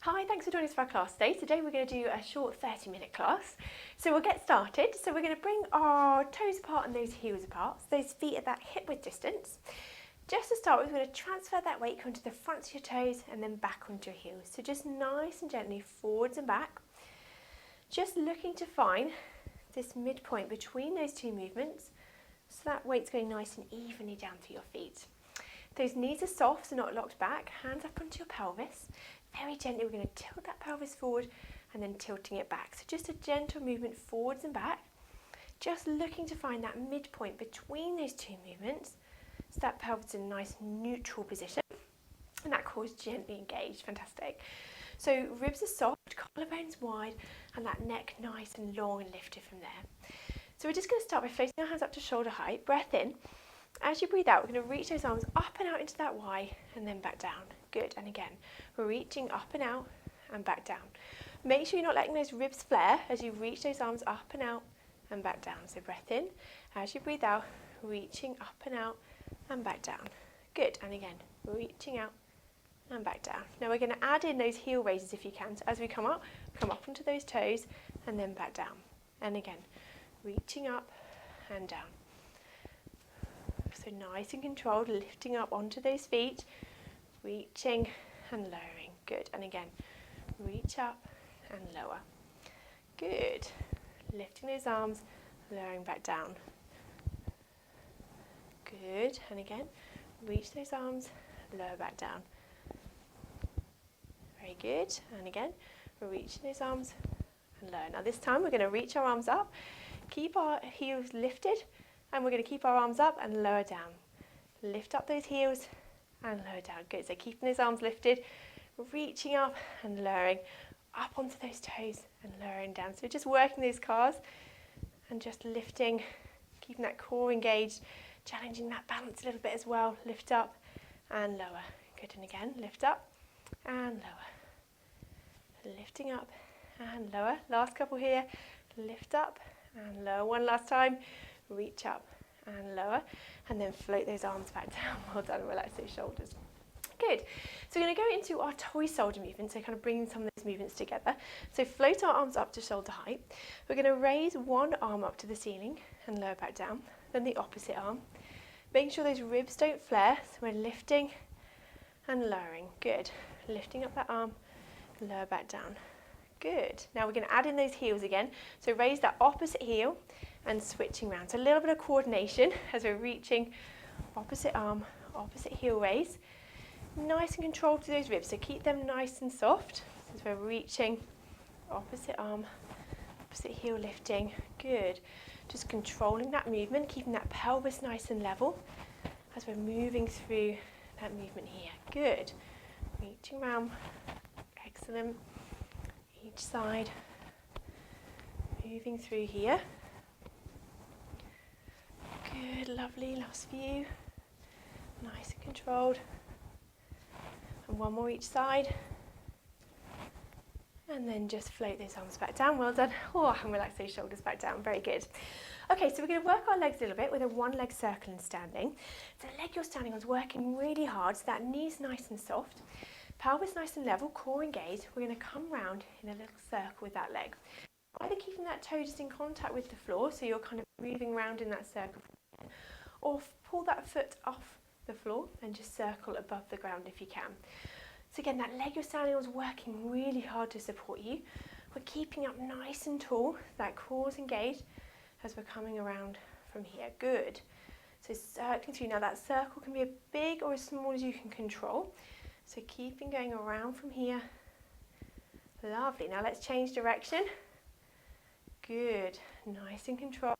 Hi, thanks for joining us for our class today. Today we're going to do a short 30-minute class. So we'll get started. So we're going to bring our toes apart and those heels apart, so those feet at that hip width distance. Just to start with, we're going to transfer that weight onto the fronts of your toes and then back onto your heels. So just nice and gently forwards and back. Just looking to find this midpoint between those two movements, so that weight's going nice and evenly down through your feet. Those knees are soft, so not locked back. Hands up onto your pelvis. Very gently, we're going to tilt that pelvis forward and then tilting it back. So just a gentle movement forwards and back. Just looking to find that midpoint between those two movements, so that pelvis is in a nice neutral position and that core is gently engaged. Fantastic. So ribs are soft, collarbones wide, and that neck nice and long and lifted from there. So we're just going to start by floating our hands up to shoulder height. Breath in. As you breathe out, we're going to reach those arms up and out into that Y and then back down. Good. And again, we're reaching up and out and back down. Make sure you're not letting those ribs flare as you reach those arms up and out and back down. So breath in. As you breathe out, reaching up and out and back down. Good. And again, reaching out and back down. Now we're going to add in those heel raises if you can. So as we come up onto those toes and then back down. And again, reaching up and down. So nice and controlled, lifting up onto those feet, reaching and lowering. Good. And again, reach up and lower. Good. Lifting those arms, lowering back down. Good. And again, reach those arms, lower back down. Very good. And again, we're reaching those arms and lower. Now this time we're going to reach our arms up, keep our heels lifted, and we're going to keep our arms up and lower down. Lift up those heels and lower down. Good. So keeping those arms lifted, reaching up and lowering up onto those toes and lowering down. So just working those calves and just lifting, keeping that core engaged, challenging that balance a little bit as well. Lift up and lower. Good. And again, lift up and lower. Lifting up and lower. Last couple here. Lift up and lower. One last time. Reach up and lower, and then float those arms back down. Well done, relax those shoulders. Good. So we're going to go into our toy soldier movement, so kind of bringing some of those movements together. So float our arms up to shoulder height. We're going to raise one arm up to the ceiling and lower back down, then the opposite arm. Making sure those ribs don't flare, so we're lifting and lowering. Good. Lifting up that arm, lower back down. Good. Now we're going to add in those heels again. So raise that opposite heel and switching around. So a little bit of coordination as we're reaching opposite arm, opposite heel raise. Nice and controlled to those ribs, so keep them nice and soft. As we're reaching opposite arm, opposite heel lifting. Good. Just controlling that movement, keeping that pelvis nice and level as we're moving through that movement here. Good. Reaching around. Excellent. Each side. Moving through here. Good, lovely, last few. Nice and controlled. And one more each side. And then just float those arms back down. Well done. Oh, and relax those shoulders back down. Very good. Okay, so we're going to work our legs a little bit with a one-leg circle and standing. So the leg you're standing on is working really hard, so that knee's nice and soft. Pelvis nice and level, core engaged. We're going to come round in a little circle with that leg. Either keeping that toe just in contact with the floor, so you're kind of moving around in that circle, or pull that foot off the floor and just circle above the ground if you can. So again, that leg you're standing on is working really hard to support you. We're keeping up nice and tall, that core's engaged as we're coming around from here. Good. So circling through. Now that circle can be as big or as small as you can control. So keeping going around from here. Lovely. Now let's change direction. Good. Nice and controlled.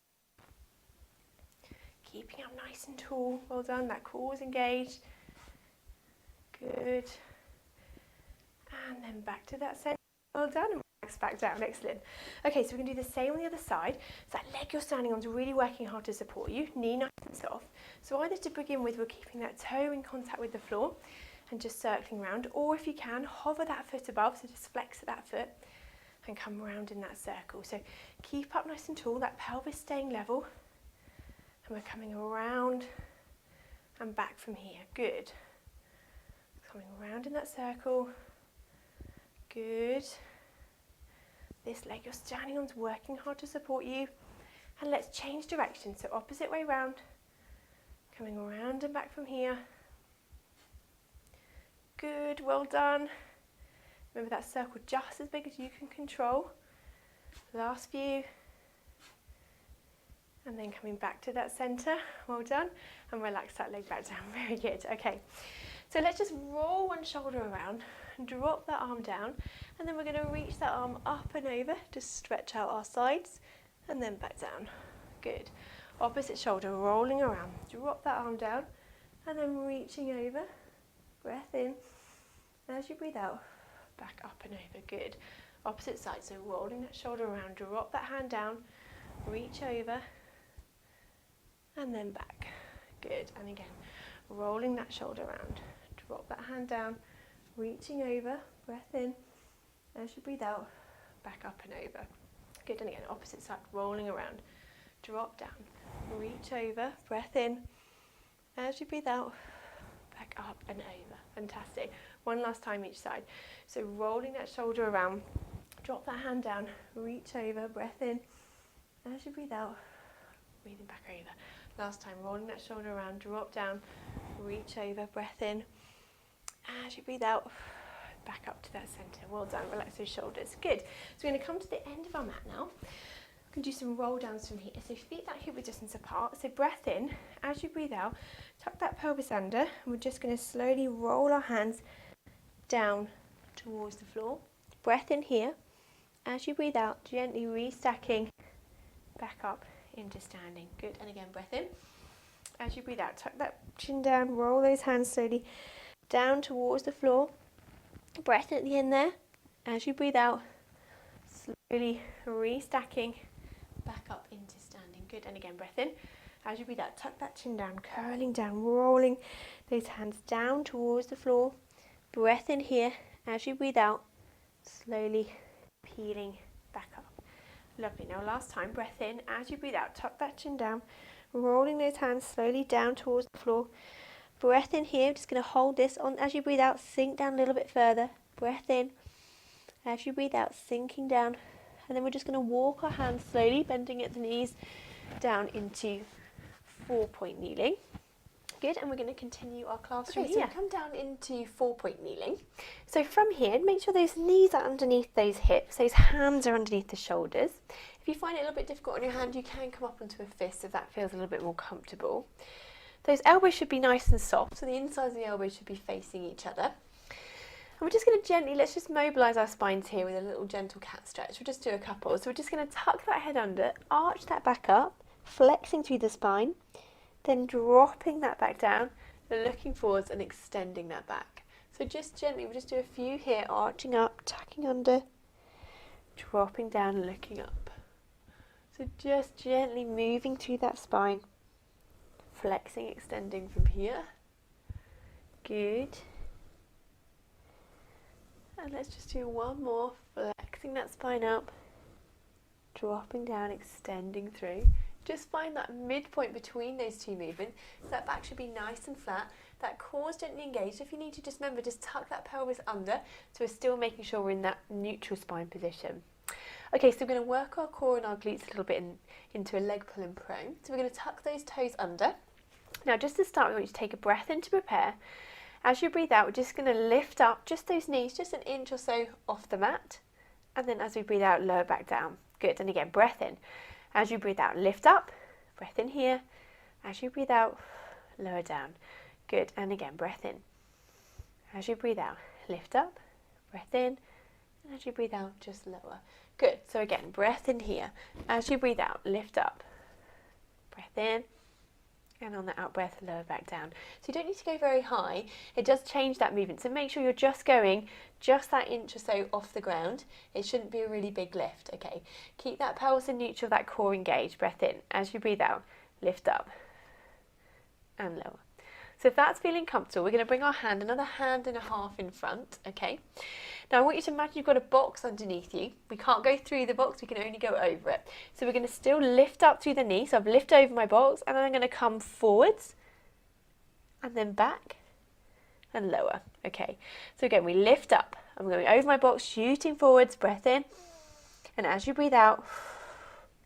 Keeping up nice and tall. Well done. That core is engaged. Good. And then back to that center. Well done. And relax back down. Excellent. Okay, so we're going to do the same on the other side. So that leg you're standing on is really working hard to support you. Knee nice and soft. So either to begin with, we're keeping that toe in contact with the floor and just circling around. Or if you can, hover that foot above. So just flex that foot and come around in that circle. So keep up nice and tall. That pelvis staying level. And we're coming around and back from here. Good. Coming around in that circle. Good. This leg you're standing on is working hard to support you. And let's change direction. So opposite way round. Coming around and back from here. Good, well done. Remember that circle just as big as you can control. Last few. And then coming back to that centre. Well done. And relax that leg back down. Very good. Okay. So let's just roll one shoulder around. Drop that arm down. And then we're going to reach that arm up and over to stretch out our sides. And then back down. Good. Opposite shoulder rolling around. Drop that arm down. And then reaching over. Breath in. And as you breathe out, back up and over. Good. Opposite side. So rolling that shoulder around. Drop that hand down. Reach over. And then back. Good. And again, rolling that shoulder around. Drop that hand down. Reaching over. Breath in. As you breathe out, back up and over. Good. And again, opposite side. Rolling around. Drop down. Reach over. Breath in. As you breathe out, back up and over. Fantastic. One last time each side. So rolling that shoulder around. Drop that hand down. Reach over. Breath in. As you breathe out, breathing back over. Last time, rolling that shoulder around, drop down, reach over, breath in. As you breathe out, back up to that centre. Well done, relax those shoulders. Good. So we're going to come to the end of our mat now. We can do some roll downs from here. So feet that hip width distance apart. So breath in. As you breathe out, tuck that pelvis under. And we're just going to slowly roll our hands down towards the floor. Breath in here. As you breathe out, gently restacking back up into standing. Good. And again, breath in. As you breathe out, tuck that chin down, roll those hands slowly down towards the floor. Breath at the end there. As you breathe out, slowly restacking back up into standing. Good. And again, breath in. As you breathe out, tuck that chin down, curling down, rolling those hands down towards the floor. Breath in here. As you breathe out, slowly peeling back up. Lovely. Now last time, breath in. As you breathe out, tuck that chin down, rolling those hands slowly down towards the floor. Breath in here. Just going to hold this on. As you breathe out, sink down a little bit further. Breath in. As you breathe out, sinking down. And then we're just going to walk our hands slowly, bending at the knees, down into 4-point kneeling. Good, and we're going to continue our class from here. So we come down into 4-point kneeling. So from here, make sure those knees are underneath those hips, those hands are underneath the shoulders. If you find it a little bit difficult on your hand, you can come up onto a fist if that feels a little bit more comfortable. Those elbows should be nice and soft, so the insides of the elbows should be facing each other. And we're just going to gently, let's just mobilise our spines here with a little gentle cat stretch. We'll just do a couple. So we're just going to tuck that head under, arch that back up, flexing through the spine. Then dropping that back down, looking forwards and extending that back. So just gently, we'll just do a few here, arching up, tucking under, dropping down, looking up. So just gently moving through that spine, flexing, extending from here. Good. And let's just do one more, flexing that spine up, dropping down, extending through. Just find that midpoint between those two movements. So that back should be nice and flat. That core is gently engaged. If you need to, just remember, just tuck that pelvis under. So we're still making sure we're in that neutral spine position. Okay, so we're going to work our core and our glutes a little bit into a leg pull and prone. So we're going to tuck those toes under. Now, just to start, we want you to take a breath in to prepare. As you breathe out, we're just going to lift up just those knees, just an inch or so off the mat. And then as we breathe out, lower back down. Good. And again, breath in. As you breathe out, lift up, breath in here. As you breathe out, lower down. Good. And again, breath in. As you breathe out, lift up, breath in. And as you breathe out, just lower. Good. So again, breath in here. As you breathe out, lift up, breath in. And on the out breath, lower back down. So you don't need to go very high. It does change that movement. So make sure you're just going just that inch or so off the ground. It shouldn't be a really big lift. Okay. Keep that pelvis in neutral, that core engaged. Breath in. As you breathe out, lift up and lower. So if that's feeling comfortable, we're going to bring our hand, another hand and a half in front. Okay. Now I want you to imagine you've got a box underneath you. We can't go through the box, we can only go over it. So we're going to still lift up through the knee. So I've lifted over my box and then I'm going to come forwards and then back and lower. Okay, so again we lift up, I'm going over my box, shooting forwards, breath in. And as you breathe out,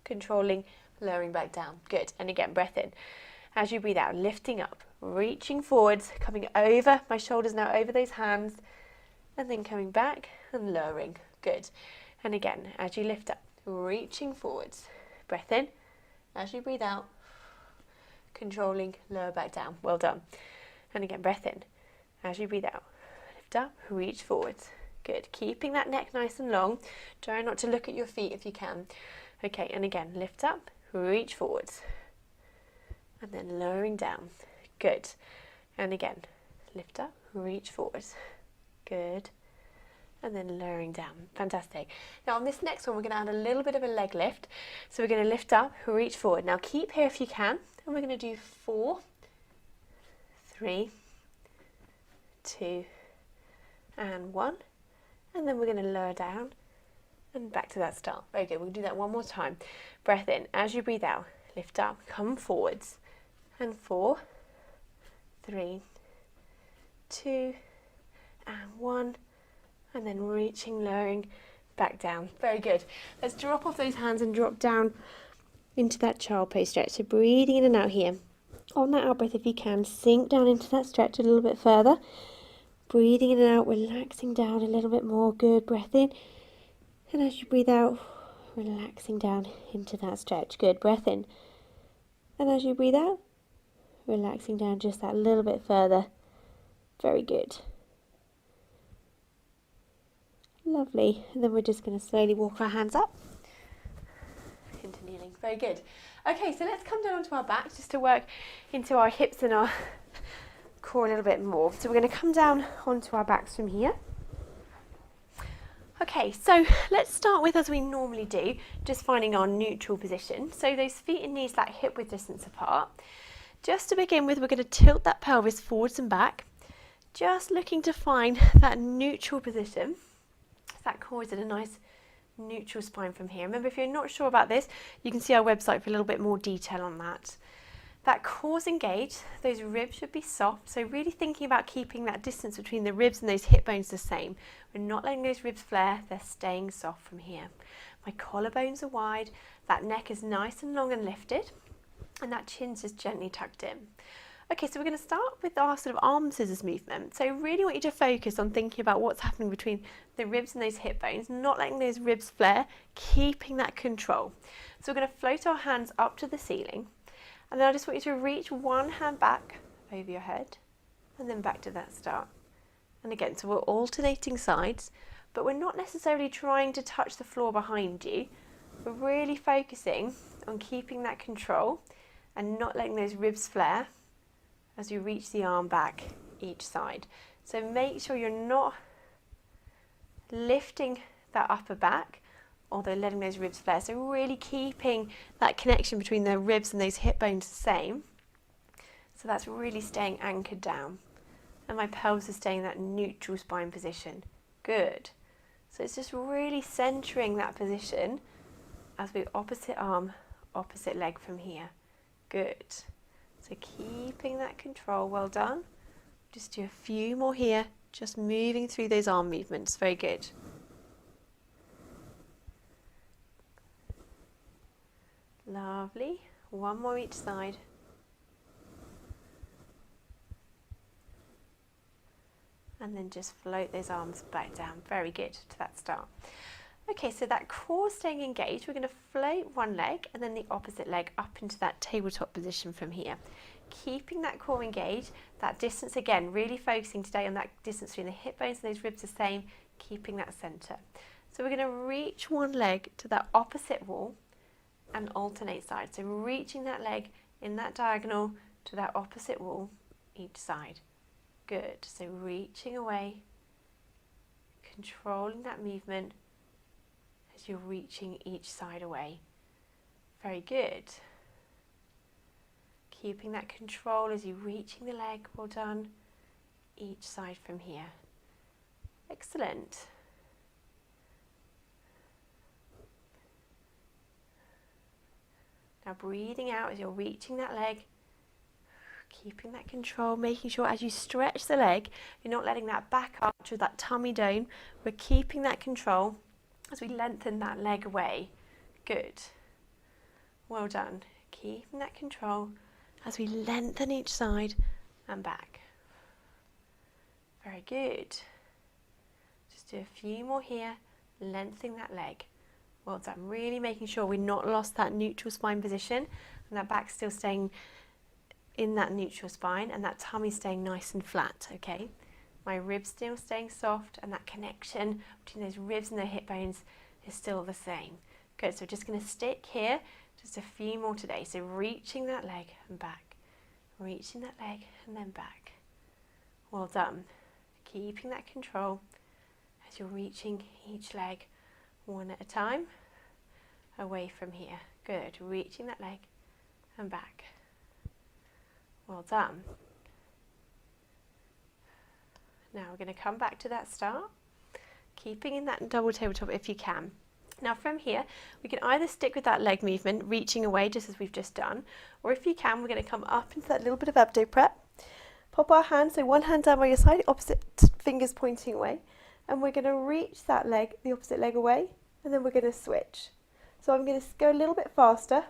controlling, lowering back down. Good. And again, breath in. As you breathe out, lifting up, reaching forwards, coming over, my shoulders now over those hands, and then coming back and lowering. Good. And again, as you lift up, reaching forwards, breath in. As you breathe out, controlling, lower back down. Well done. And again, breath in. As you breathe out, lift up, reach forwards. Good. Keeping that neck nice and long. Try not to look at your feet if you can. Okay, and again, lift up, reach forwards. And then lowering down. Good. And again, lift up, reach forwards. Good. And then lowering down. Fantastic. Now on this next one, we're going to add a little bit of a leg lift. So we're going to lift up, reach forward. Now keep here if you can. And we're going to do 4, 3, 2, and 1. And then we're going to lower down and back to that start. Very good. We'll do that one more time. Breath in. As you breathe out, lift up, come forwards. And 4, 3, 2, and 1. And then reaching, lowering, back down. Very good. Let's drop off those hands and drop down into that child pose stretch. So breathing in and out here. On that out breath, if you can, sink down into that stretch a little bit further. Breathing in and out, relaxing down a little bit more. Good. Breath in. And as you breathe out, relaxing down into that stretch. Good. Breath in. And as you breathe out, relaxing down just that little bit further. Very good. Lovely. And then we're just going to slowly walk our hands up into kneeling. Very good. Okay, so let's come down onto our back just to work into our hips and our core a little bit more. So we're going to come down onto our backs from here. Okay, so let's start with, as we normally do, just finding our neutral position. So those feet and knees that hip width distance apart. Just to begin with, we're going to tilt that pelvis forwards and back. Just looking to find that neutral position. That core is at a nice neutral spine from here. Remember, if you're not sure about this, you can see our website for a little bit more detail on that. That core's engaged, those ribs should be soft, so really thinking about keeping that distance between the ribs and those hip bones the same. We're not letting those ribs flare, they're staying soft from here. My collarbones are wide, that neck is nice and long and lifted, and that chin's just gently tucked in. Okay, so we're going to start with our sort of arm scissors movement. So really want you to focus on thinking about what's happening between the ribs and those hip bones, not letting those ribs flare, keeping that control. So we're going to float our hands up to the ceiling, and then I just want you to reach one hand back over your head, and then back to that start. And again, so we're alternating sides, but we're not necessarily trying to touch the floor behind you. We're really focusing on keeping that control and not letting those ribs flare as you reach the arm back each side. So make sure you're not lifting that upper back, although letting those ribs flare. So really keeping that connection between the ribs and those hip bones the same. So that's really staying anchored down. And my pelvis is staying in that neutral spine position. Good. So it's just really centering that position as we opposite arm, opposite leg from here. Good. So keeping that control, well done. Just do a few more here, just moving through those arm movements. Very good. Lovely. One more each side. And then just float those arms back down. Very good to that start. Okay, so that core staying engaged, we're going to float one leg and then the opposite leg up into that tabletop position from here. Keeping that core engaged, that distance again, really focusing today on that distance between the hip bones and those ribs the same, keeping that center. So we're going to reach one leg to that opposite wall and alternate sides. So reaching that leg in that diagonal to that opposite wall each side. Good. So reaching away, controlling that movement as you're reaching each side away. Very good. Keeping that control as you're reaching the leg, well done, each side from here. Excellent. Now breathing out as you're reaching that leg, Keeping that control, making sure as you stretch the leg, you're not letting that back arch or that tummy down. We're keeping that control as we lengthen that leg away. Good. Well done. Keeping that control as we lengthen each side and back. Very good. Just do a few more here, lengthening that leg. Well done. Really making sure we've not lost that neutral spine position and that back's still staying in that neutral spine and that tummy staying nice and flat, okay? My ribs still staying soft and that connection between those ribs and the hip bones is still the same. Good, so we're just going to stick here, just a few more today. So reaching that leg and back, reaching that leg and then back. Well done. Keeping that control as you're reaching each leg one at a time away from here. Good, reaching that leg and back. Well done. Now we're going to come back to that start, keeping in that double tabletop if you can. Now from here, we can either stick with that leg movement, reaching away just as we've just done, or if you can, we're going to come up into that little bit of abdo prep. Pop our hands, so one hand down by your side, opposite fingers pointing away, and we're going to reach that leg, the opposite leg away, and then we're going to switch. So I'm going to go a little bit faster,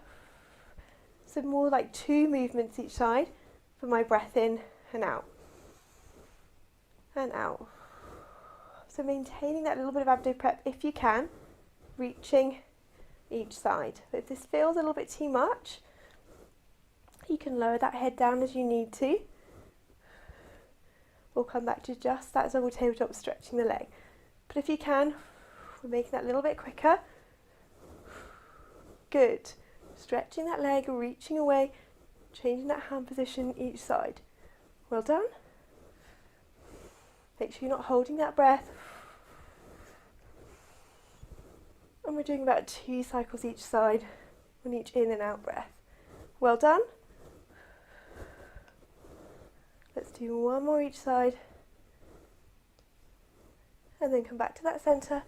so more like 2 movements each side for my breath in and out. And out. So maintaining that little bit of abdo prep if you can, reaching each side. But if this feels a little bit too much, you can lower that head down as you need to. We'll come back to just that double tabletop, stretching the leg. But if you can, we're making that a little bit quicker. Good. Stretching that leg, reaching away, changing that hand position each side. Well done. Make sure you're not holding that breath. And we're doing about 2 cycles each side on each in and out breath. Well done. Let's do 1 more each side. And then come back to that centre.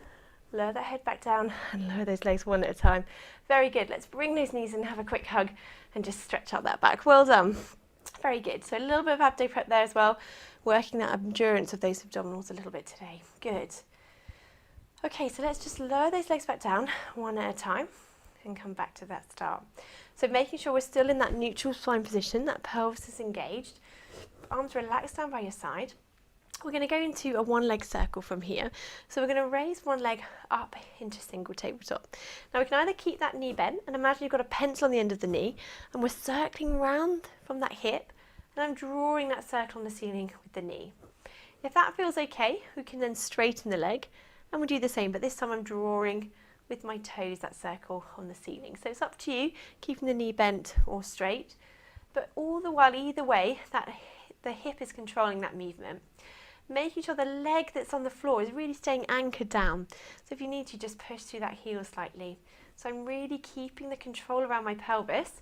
Lower that head back down and lower those legs one at a time. Very good. Let's bring those knees and have a quick hug and just stretch out that back. Well done. Very good. So a little bit of abdo prep there as well. Working that endurance of those abdominals a little bit today. Good. Okay, so let's just lower those legs back down one at a time and come back to that start. So making sure we're still in that neutral spine position, that pelvis is engaged. Arms relaxed down by your side. We're going to go into a 1 leg circle from here. So we're going to raise 1 leg up into single tabletop. Now we can either keep that knee bent and imagine you've got a pencil on the end of the knee and we're circling round from that hip and I'm drawing that circle on the ceiling with the knee. If that feels okay, we can then straighten the leg and we'll do the same, but this time I'm drawing with my toes that circle on the ceiling. So it's up to you, keeping the knee bent or straight, but all the while, either way, that the hip is controlling that movement. Making sure the leg that's on the floor is really staying anchored down. So if you need to, just push through that heel slightly. So I'm really keeping the control around my pelvis,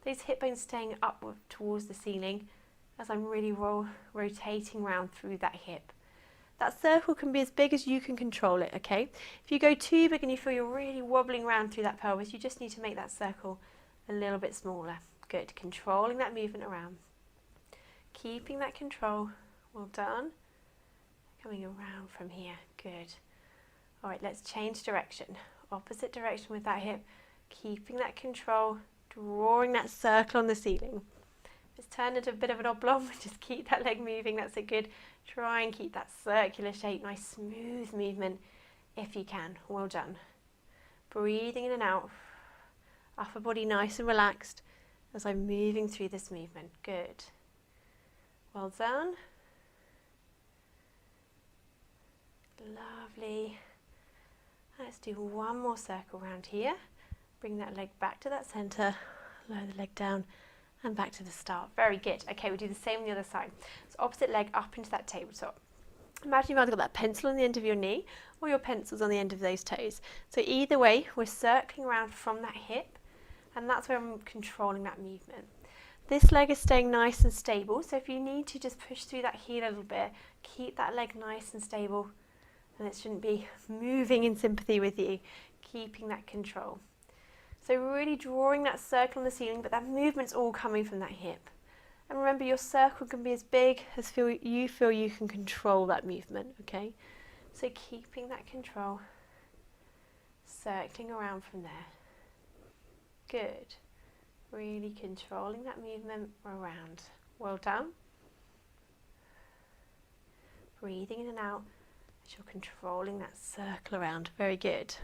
those hip bones staying upward towards the ceiling as I'm really rotating around through that hip. That circle can be as big as you can control it, okay? If you go too big and you feel you're really wobbling around through that pelvis, you just need to make that circle a little bit smaller. Good, controlling that movement around. Keeping that control, well done. Coming around from here, good. All right, let's change direction. Opposite direction with that hip, keeping that control, drawing that circle on the ceiling. Let's turn into a bit of an oblong, just keep that leg moving, that's a good. Try and keep that circular shape, nice smooth movement if you can. Well done. Breathing in and out, upper body nice and relaxed as I'm moving through this movement. Good. Well done. Lovely. Let's do 1 more circle around here. Bring that leg back to that centre, lower the leg down and back to the start. Very good. Okay, we'll do the same on the other side. So opposite leg up into that tabletop. Imagine you've either got that pencil on the end of your knee or your pencil's on the end of those toes. So either way, we're circling around from that hip and that's where I'm controlling that movement. This leg is staying nice and stable, so if you need to, just push through that heel a little bit, keep that leg nice and stable and it shouldn't be moving in sympathy with you, keeping that control. So really drawing that circle on the ceiling, but that movement's all coming from that hip. And remember, your circle can be as big as you feel you can control that movement, okay? So keeping that control, circling around from there. Good. Really controlling that movement around. Well done. Breathing in and out as you're controlling that circle around. Very good.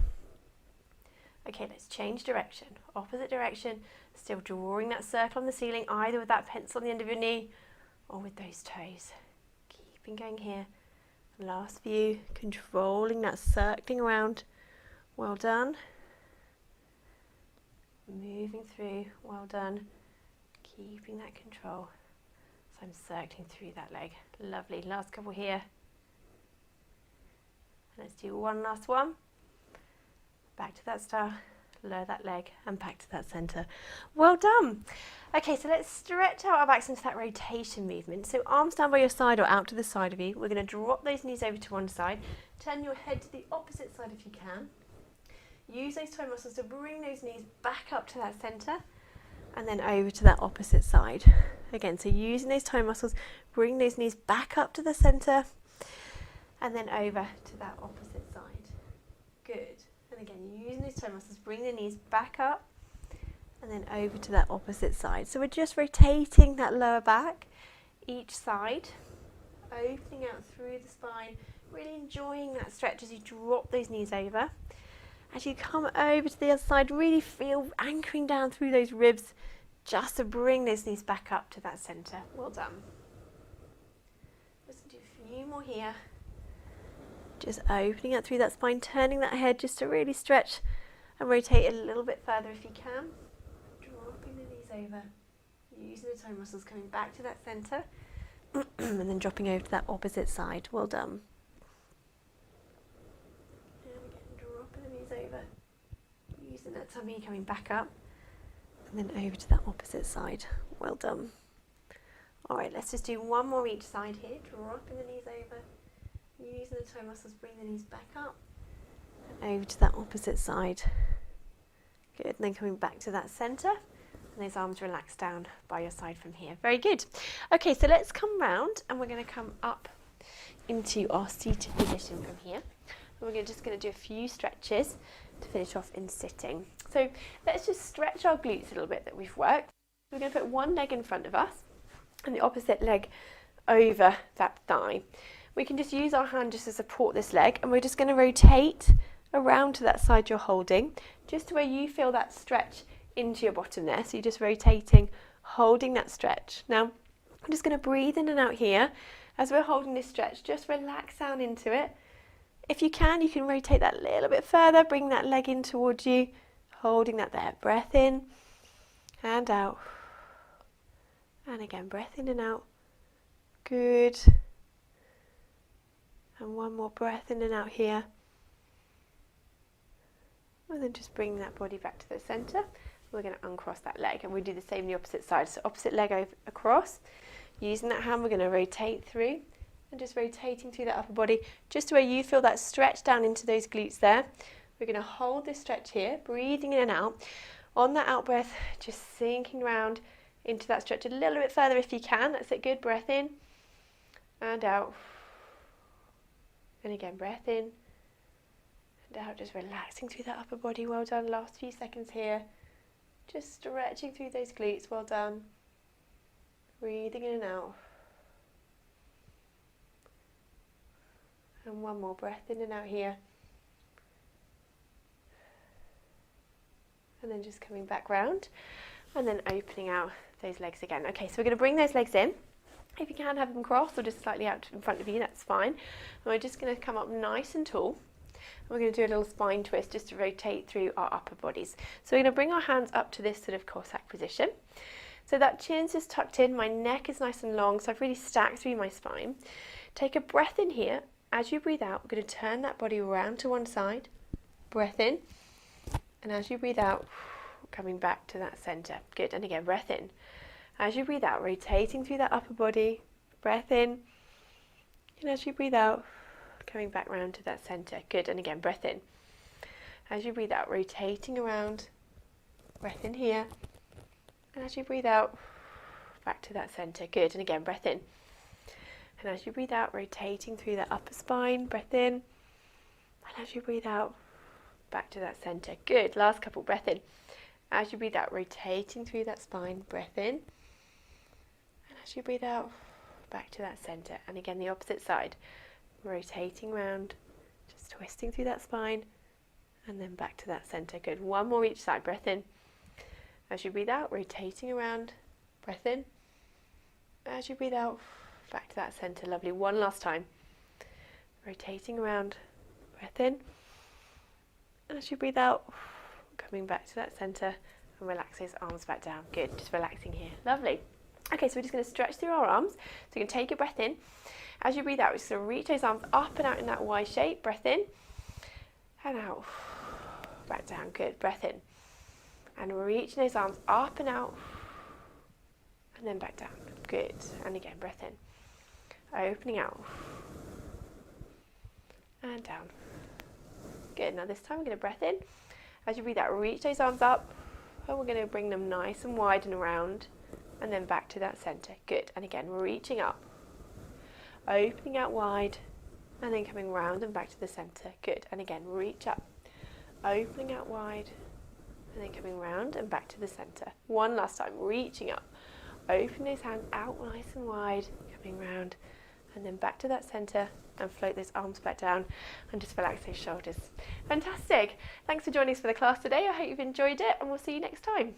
Okay, let's change direction. Opposite direction. Still drawing that circle on the ceiling, either with that pencil on the end of your knee or with those toes. Keeping going here. Last view, controlling that circling around. Well done. Moving through. Well done. Keeping that control. So I'm circling through that leg. Lovely. Last couple here. Let's do one last one. Back to that star. Lower that leg and back to that center. Well done. Okay, so let's stretch out our backs into that rotation movement. So arms down by your side or out to the side of you. We're going to drop those knees over to one side. Turn your head to the opposite side if you can. Use those toe muscles to bring those knees back up to that center and then over to that opposite side. Again, so using those toe muscles, bring those knees back up to the center and then over to that opposite side. Good. And again, using those toe muscles, bring the knees back up and then over to that opposite side. So we're just rotating that lower back each side, opening out through the spine, really enjoying that stretch as you drop those knees over. As you come over to the other side, really feel anchoring down through those ribs just to bring those knees back up to that center. Well done. Let's do a few more here. Just opening out through that spine, turning that head just to really stretch and rotate a little bit further if you can. Dropping the knees over, using the toe muscles, coming back to that center and then dropping over to that opposite side. Well done. And again, dropping the knees over, using that tummy, coming back up and then over to that opposite side. Well done. All right, let's just do one more each side here, dropping the knees over. Using the toe muscles, bring the knees back up and over to that opposite side. Good, and then coming back to that center and those arms relax down by your side from here. Very good. Okay, so let's come round and we're going to come up into our seated position from here. And we're just going to do a few stretches to finish off in sitting. So let's just stretch our glutes a little bit that we've worked. We're going to put one leg in front of us and the opposite leg over that thigh. We can just use our hand just to support this leg and we're just going to rotate around to that side you're holding, just to where you feel that stretch into your bottom there. So you're just rotating, holding that stretch. Now, I'm just going to breathe in and out here. As we're holding this stretch, just relax down into it. If you can rotate that a little bit further, bring that leg in towards you, holding that there. Breath in and out. And again, breath in and out. Good. And one more breath in and out here. And then just bring that body back to the center. We're going to uncross that leg and we do the same on the opposite side. So opposite leg over across. Using that hand, we're going to rotate through and just rotating through that upper body, just where you feel that stretch down into those glutes there. We're going to hold this stretch here, breathing in and out. On that out breath, just sinking around into that stretch a little bit further if you can. That's it. Good. Breath in and out. And again, breath in and out, just relaxing through that upper body. Well done. Last few seconds here. Just stretching through those glutes. Well done. Breathing in and out. And one more breath in and out here. And then just coming back round and then opening out those legs again. Okay, so we're going to bring those legs in. If you can, have them crossed or just slightly out in front of you, that's fine. And we're just going to come up nice and tall. And we're going to do a little spine twist just to rotate through our upper bodies. So we're going to bring our hands up to this sort of Cossack position. So that chin's just tucked in, my neck is nice and long, so I've really stacked through my spine. Take a breath in here. As you breathe out, we're going to turn that body around to one side. Breath in. And as you breathe out, coming back to that center. Good. And again, breath in. As you breathe out, rotating through that upper body, breath in, and as you breathe out, coming back round to that center. Good, and again, breath in. As you breathe out, rotating around, breath in here, and as you breathe out, back to that center. Good. And again, breath in. And as you breathe out, rotating through that upper spine, breath in. And as you breathe out, back to that center. Good. Last couple, breath in. As you breathe out, rotating through that spine, breath in. And as you breathe out, back to that center. And again, the opposite side, rotating round, just twisting through that spine, and then back to that center. Good. One more each side, breath in. As you breathe out, rotating around, breath in. As you breathe out, back to that center. Lovely. One last time. Rotating around, breath in. As you breathe out, coming back to that center, and relax those arms back down. Good. Just relaxing here. Lovely. Okay, so we're just going to stretch through our arms. So you can take a breath in. As you breathe out, we're just going to reach those arms up and out in that Y shape. Breath in and out. Back down. Good. Breath in. And reaching those arms up and out. And then back down. Good. And again, breath in. Opening out. And down. Good. Now this time we're going to breath in. As you breathe out, reach those arms up. And we're going to bring them nice and wide and around. And then back to that center. Good. And again, reaching up. Opening out wide. And then coming round and back to the center. Good. And again, reach up. Opening out wide. And then coming round and back to the center. One last time. Reaching up. Open those hands out nice and wide. Coming round. And then back to that center. And float those arms back down. And just relax those shoulders. Fantastic. Thanks for joining us for the class today. I hope you've enjoyed it. And we'll see you next time.